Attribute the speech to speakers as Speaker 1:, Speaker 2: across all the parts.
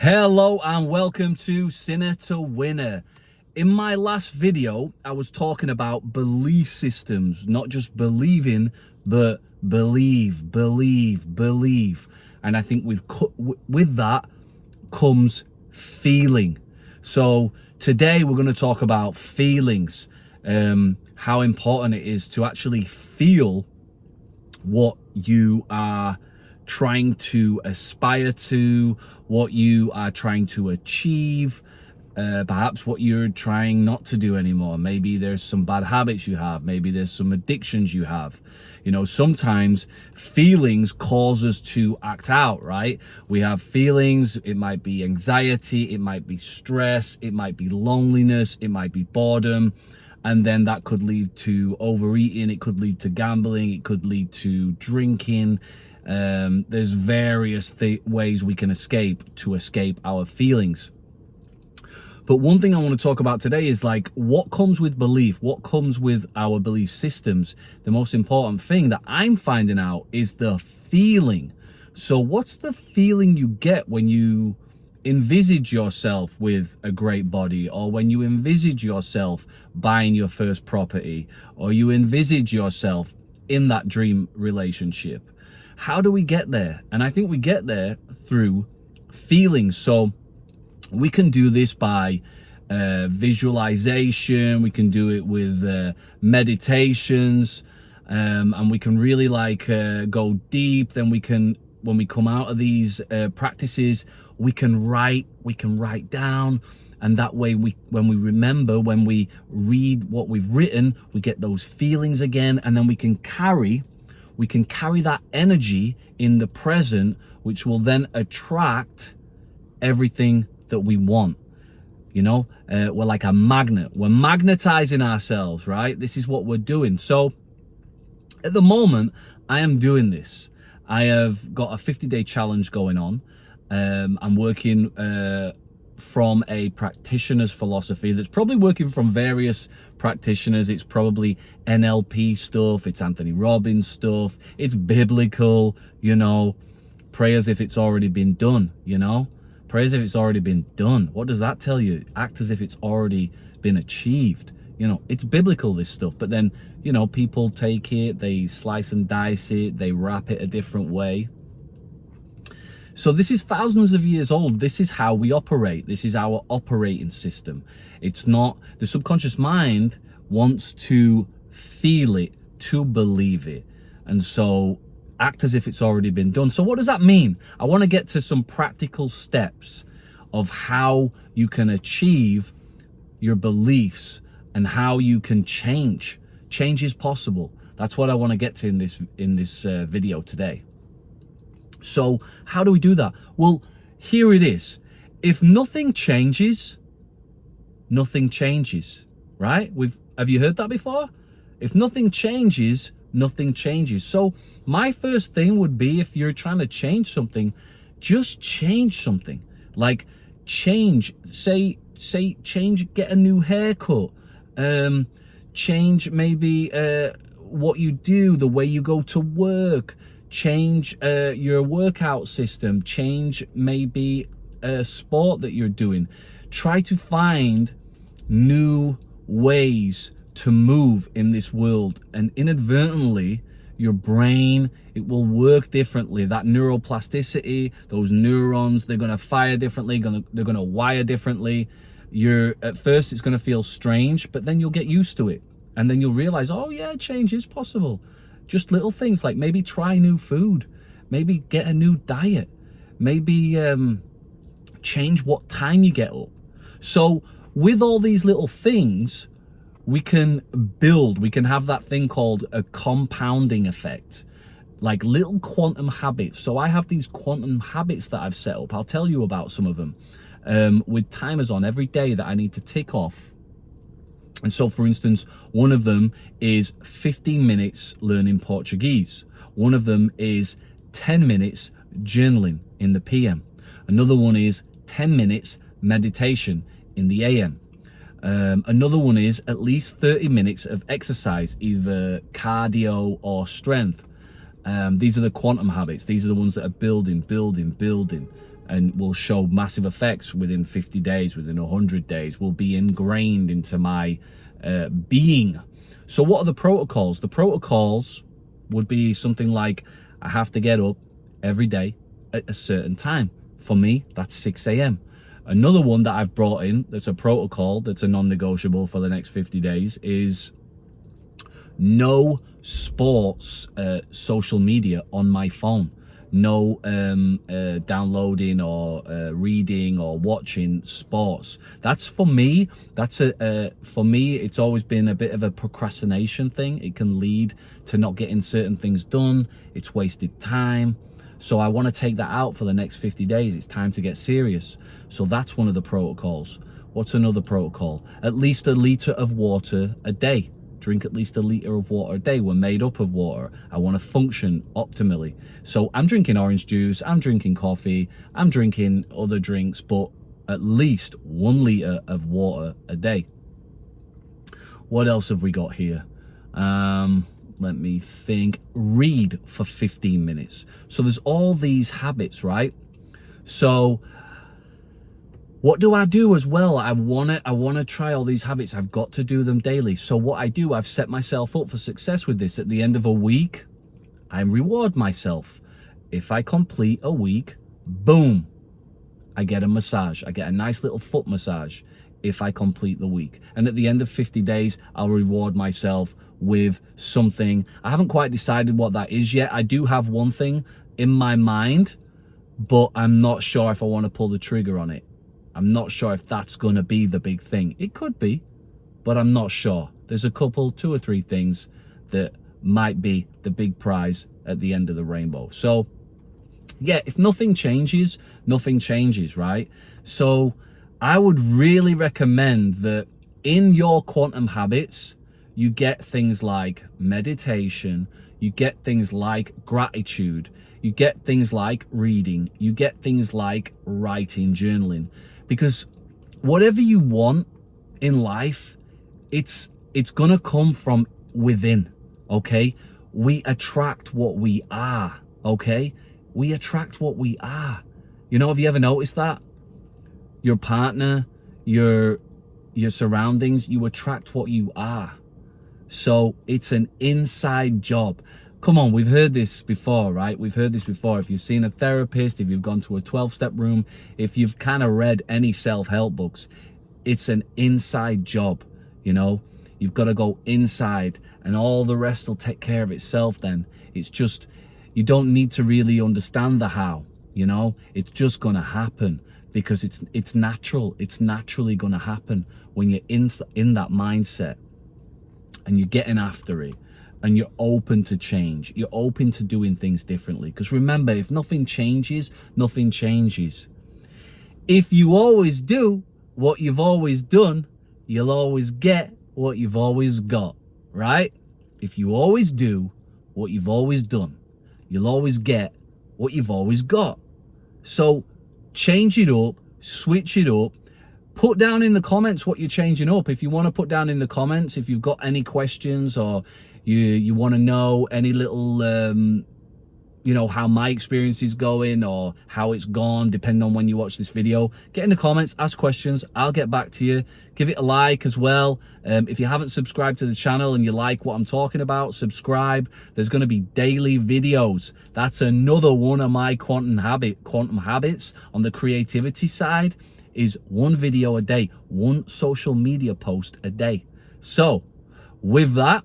Speaker 1: Hello and welcome to Sinner to Winner. In my last video, I was talking about belief systems, not just believing, but believe. And I think with that comes feeling. So today we're going to talk about feelings, how important it is to actually feel what you are trying to aspire to, what you are trying to achieve, perhaps what you're trying not to do anymore. Maybe there's some bad habits you have, maybe there's some addictions you have. You know, sometimes feelings cause us to act out, right? We have feelings, it might be anxiety, it might be stress, it might be loneliness, it might be boredom. And then that could lead to overeating, it could lead to gambling, it could lead to drinking. There's various ways we can escape our feelings. But one thing I want to talk about today is like what comes with belief, what comes with our belief systems. The most important thing that I'm finding out is the feeling. So what's the feeling you get when you envisage yourself with a great body, or when you envisage yourself buying your first property, or you envisage yourself in that dream relationship? How do we get there? And I think we get there through feelings. So we can do this by visualization, we can do it with meditations, and we can really go deep. Then we can, when we come out of these practices, we can write down, and that way when we read what we've written, we get those feelings again, and then we can carry that energy in the present, which will then attract everything that we want. You know, we're like a magnet. We're magnetizing ourselves, right? This is what we're doing. So at the moment, I am doing this. I have got a 50-day challenge going on. I'm working from a practitioner's philosophy that's probably working from various practitioners. It's probably NLP stuff, it's Anthony Robbins stuff, it's biblical, you know. Pray as if it's already been done, you know. Pray as if it's already been done. What does that tell you? Act as if it's already been achieved. You know, it's biblical, this stuff, but then, you know, people take it, they slice and dice it, they wrap it a different way. So this is thousands of years old. This is how we operate. This is our operating system. It's not, the subconscious mind wants to feel it, to believe it. And so act as if it's already been done. So what does that mean? I want to get to some practical steps of how you can achieve your beliefs and how you can change. Change is possible. That's what I want to get to in this video today. So how do we do that? Well, here it is. If nothing changes, nothing changes, right? Have you heard that before? If nothing changes, nothing changes. So my first thing would be, if you're trying to change something, just change something. Like change, say change, get a new haircut, change maybe what you do, the way you go to work, change your workout system, change maybe a sport that you're doing. Try to find new ways to move in this world, and inadvertently your brain, it will work differently. That neuroplasticity, those neurons, they're going to fire differently, they're going to wire differently. At first it's going to feel strange, but then you'll get used to it, and then you'll realize, oh yeah, change is possible. Just little things like maybe try new food, maybe get a new diet, maybe change what time you get up. So with all these little things, we can build, we can have that thing called a compounding effect, like little quantum habits. So I have these quantum habits that I've set up. I'll tell you about some of them, with timers on every day that I need to tick off. And so, for instance, one of them is 15 minutes learning Portuguese. One of them is 10 minutes journaling in the PM. Another one is 10 minutes meditation in the AM. Another one is at least 30 minutes of exercise, either cardio or strength. These are the quantum habits. These are the ones that are building. and will show massive effects within 50 days, within 100 days, will be ingrained into my being. So what are the protocols? The protocols would be something like, I have to get up every day at a certain time. For me, that's 6 a.m. Another one that I've brought in, that's a protocol, that's a non-negotiable for the next 50 days, is no sports social media on my phone. No downloading or reading or watching sports. That's for me. That's for me. It's always been a bit of a procrastination thing. It can lead to not getting certain things done. It's wasted time. So I want to take that out for the next 50 days. It's time to get serious. So that's one of the protocols. What's another protocol? At least a liter of water a day. Drink at least a liter of water a day. We're made up of water. I want to function optimally. So I'm drinking orange juice, I'm drinking coffee, I'm drinking other drinks, but at least 1 liter of water a day. What else have we got here? Let me think. Read for 15 minutes. So there's all these habits, right? So what do I do as well? I wanna try all these habits. I've got to do them daily. So what I do, I've set myself up for success with this. At the end of a week, I reward myself. If I complete a week, boom, I get a massage. I get a nice little foot massage if I complete the week. And at the end of 50 days, I'll reward myself with something. I haven't quite decided what that is yet. I do have one thing in my mind, but I'm not sure if I want to pull the trigger on it. I'm not sure if that's going to be the big thing. It could be, but I'm not sure. There's a couple, 2 or 3 things that might be the big prize at the end of the rainbow. So yeah, if nothing changes, right? So I would really recommend that in your quantum habits, you get things like meditation, you get things like gratitude, you get things like reading, you get things like writing, journaling. Because whatever you want in life, it's gonna come from within, okay? We attract what we are, okay? We attract what we are. You know, have you ever noticed that? Your partner, your surroundings, you attract what you are. So it's an inside job. Come on, we've heard this before, right? We've heard this before. If you've seen a therapist, if you've gone to a 12-step room, if you've kind of read any self-help books, it's an inside job, you know? You've got to go inside and all the rest will take care of itself then. It's just, you don't need to really understand the how, you know? It's just going to happen because it's natural. It's naturally going to happen when you're in that mindset and you're getting after it. And you're open to change. You're open to doing things differently. Because remember, if nothing changes, nothing changes. If you always do what you've always done, you'll always get what you've always got, right? If you always do what you've always done, you'll always get what you've always got. So change it up, switch it up. Put down in the comments what you're changing up. If you want to put down in the comments, if you've got any questions or you want to know any little, you know, how my experience is going or how it's gone, depending on when you watch this video, get in the comments, ask questions. I'll get back to you. Give it a like as well. If you haven't subscribed to the channel and you like what I'm talking about, subscribe. There's going to be daily videos. That's another one of my quantum habits on the creativity side is 1 video a day, 1 social media post a day. So with that,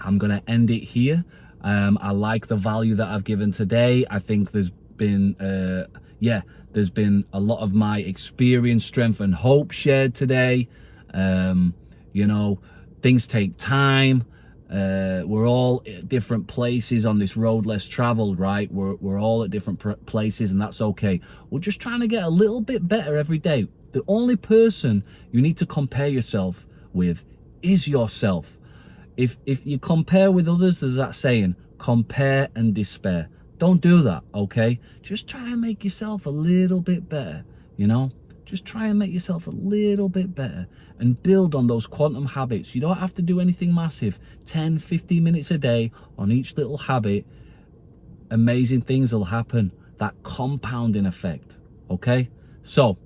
Speaker 1: I'm going to end it here. I like the value that I've given today. I think there's been, there's been a lot of my experience, strength, and hope shared today. You know, things take time. We're all at different places on this road less traveled, right? We're all at different places, and that's okay. We're just trying to get a little bit better every day. The only person you need to compare yourself with is yourself. If you compare with others, there's that saying, compare and despair. Don't do that, okay? Just try and make yourself a little bit better, you know? Just try and make yourself a little bit better and build on those quantum habits. You don't have to do anything massive. 10, 15 minutes a day on each little habit. Amazing things will happen. that compounding effect. Okay, so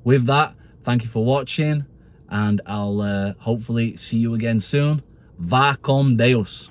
Speaker 1: with that, thank you for watching, and I'll hopefully see you again soon. Va con Deus.